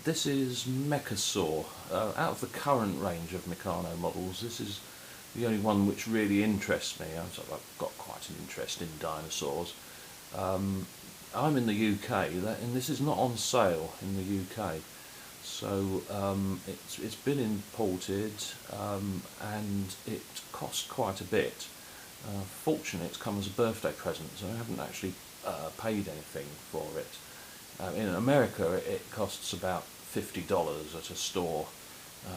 This is Meccasaur. Out of the current range of Meccano models, this is the only one which really interests me. I've got quite an interest in dinosaurs. I'm in the UK, and this is not on sale in the UK. So it's been imported, and it cost quite a bit. Fortunately, it's come as a birthday present, so I haven't actually paid anything for it. In America, it costs about $50 at a store.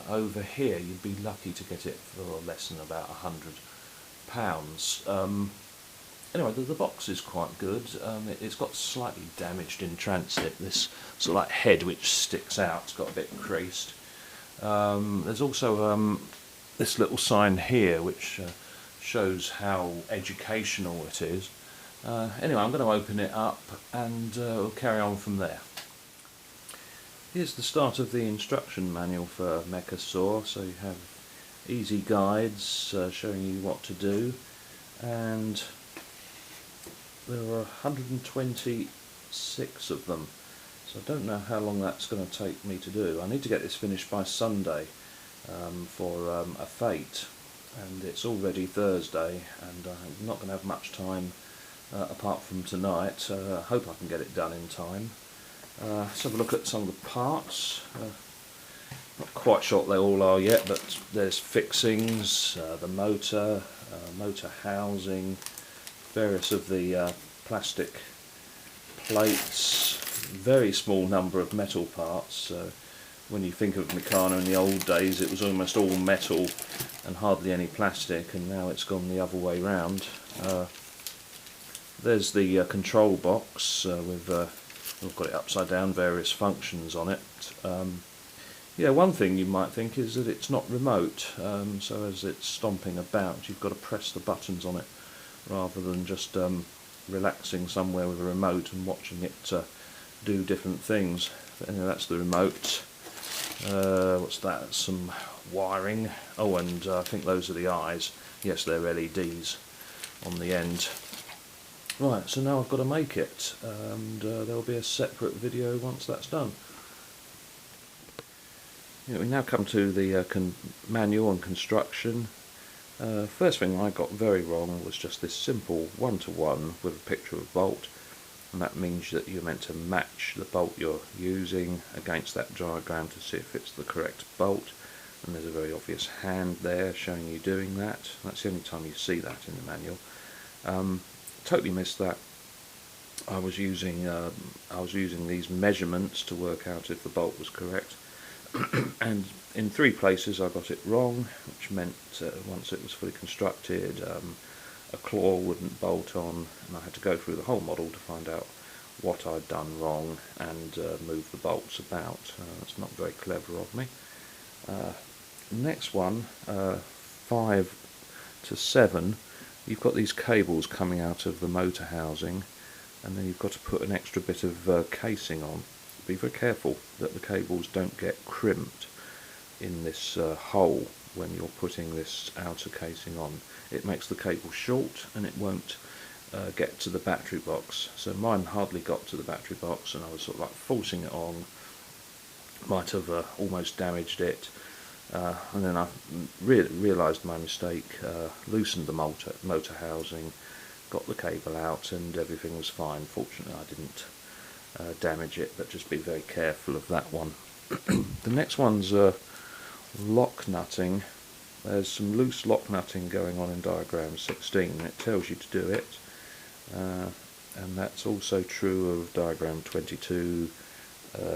Over here, you'd be lucky to get it for less than about £100. Anyway, the box is quite good. It's got slightly damaged in transit. This sort of like head which sticks out, it's got a bit creased. There's also this little sign here which shows how educational it is. Anyway, I'm going to open it up and we'll carry on from there. Here's the start of the instruction manual for Meccasaur. So you have easy guides showing you what to do, and there are 126 of them, so I don't know how long that's going to take me to do. I need to get this finished by Sunday for a fete, and it's already Thursday, and I'm not going to have much time apart from tonight. I hope I can get it done in time. Let's have a look at some of the parts. Not quite sure what they all are yet, but there's fixings, the motor, motor housing, various of the plastic plates, very small number of metal parts. When you think of Meccano in the old days, it was almost all metal and hardly any plastic, and now it's gone the other way round. There's the control box with we've got it upside down, various functions on it. Yeah, one thing you might think is that it's not remote, so as it's stomping about, you've got to press the buttons on it rather than just relaxing somewhere with a remote and watching it do different things. But anyway, that's the remote. What's that? Some wiring. Oh, and I think those are the eyes. Yes, they're LEDs on the end. Right, so now I've got to make it, and there'll be a separate video once that's done. Yeah, we now come to the manual and construction. First thing I got very wrong was just this simple one-to-one with a picture of a bolt, and that means that you're meant to match the bolt you're using against that diagram to see if it's the correct bolt, and there's a very obvious hand there showing you doing that. That's the only time you see that in the manual. Totally missed that. I was using these measurements to work out if the bolt was correct, and in 3 places I got it wrong, which meant once it was fully constructed, a claw wouldn't bolt on, and I had to go through the whole model to find out what I'd done wrong and move the bolts about. That's not very clever of me. Next one, 5 to 7. You've got these cables coming out of the motor housing, and then you've got to put an extra bit of casing on. Be very careful that the cables don't get crimped in this hole when you're putting this outer casing on. It makes the cable short and it won't get to the battery box. So mine hardly got to the battery box, and I was sort of like forcing it on. Might have almost damaged it. And then I realised my mistake, loosened the motor housing, got the cable out, and everything was fine. Fortunately I didn't damage it, but just be very careful of that one. The next one's lock nutting. There's some loose lock nutting going on in diagram 16. It tells you to do it, and that's also true of diagram 22,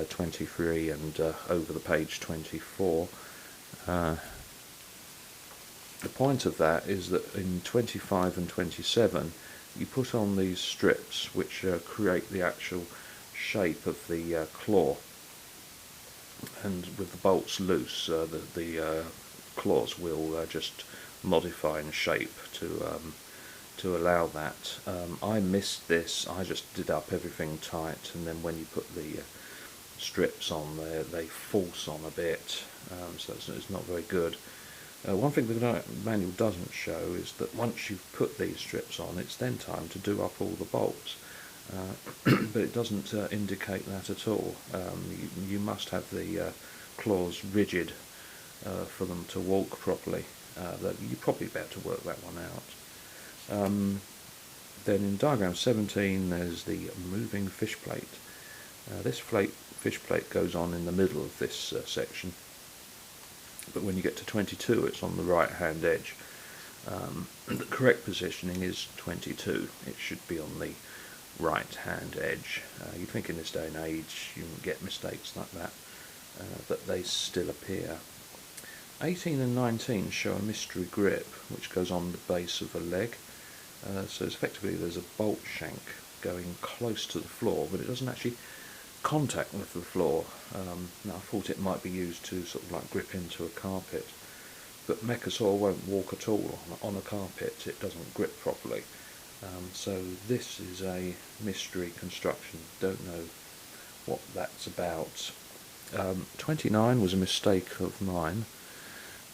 23 and over the page 24. The point of that is that in 25 and 27 you put on these strips which create the actual shape of the claw, and with the bolts loose the claws will just modify in shape to allow that. I missed this. I just did up everything tight, and then when you put the strips on there they force on a bit, so it's not very good. One thing the manual doesn't show is that once you've put these strips on, it's then time to do up all the bolts. but it doesn't indicate that at all. You must have the claws rigid for them to walk properly. You're probably about to work that one out. Then in diagram 17 there's the moving fish plate. This fish plate goes on in the middle of this section, but when you get to 22 it's on the right hand edge. The correct positioning is 22. It should be on the right hand edge. You'd think in this day and age you wouldn't get mistakes like that, but they still appear. 18 and 19 show a mystery grip which goes on the base of a leg. So effectively there's a bolt shank going close to the floor, but it doesn't actually contact with the floor. Now I thought it might be used to sort of like grip into a carpet, but Meccasaur won't walk at all on a carpet. It doesn't grip properly. So this is a mystery construction. Don't know what that's about. 29 was a mistake of mine,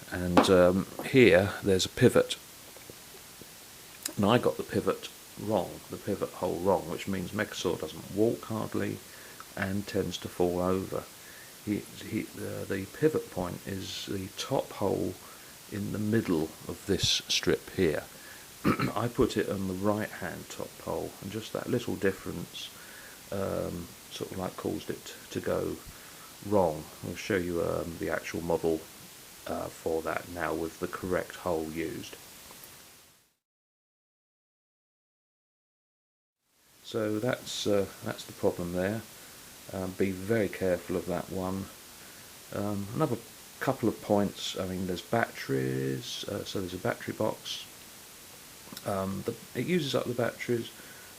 and here there's a pivot. And I got the pivot wrong, the pivot hole wrong, which means Meccasaur doesn't walk hardly and tends to fall over. The pivot point is the top hole in the middle of this strip here. I put it on the right hand top hole, and just that little difference sort of like caused it to go wrong. I'll show you the actual model for that now with the correct hole used. So that's the problem there. Be very careful of that one. Another couple of points. I mean, there's batteries. So there's a battery box. It uses up the batteries,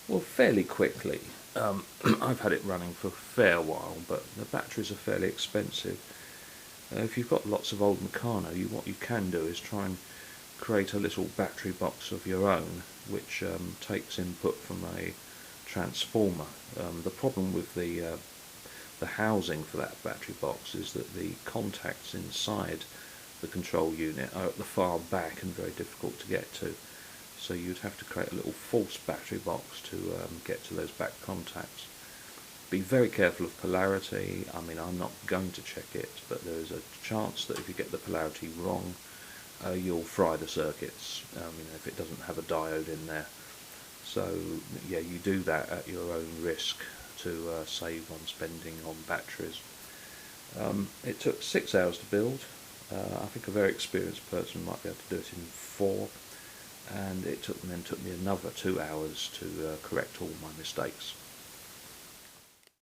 well, fairly quickly. I've had it running for a fair while, but the batteries are fairly expensive. If you've got lots of old Meccano, what you can do is try and create a little battery box of your own, which takes input from a transformer. The problem with the housing for that battery box is that the contacts inside the control unit are at the far back and very difficult to get to. So you'd have to create a little false battery box to get to those back contacts. Be very careful of polarity. I mean, I'm not going to check it, but there is a chance that if you get the polarity wrong, you'll fry the circuits, if it doesn't have a diode in there. So yeah, you do that at your own risk to save on spending on batteries. It took 6 hours to build. I think a very experienced person might be able to do it in 4, and it took me another 2 hours to correct all my mistakes.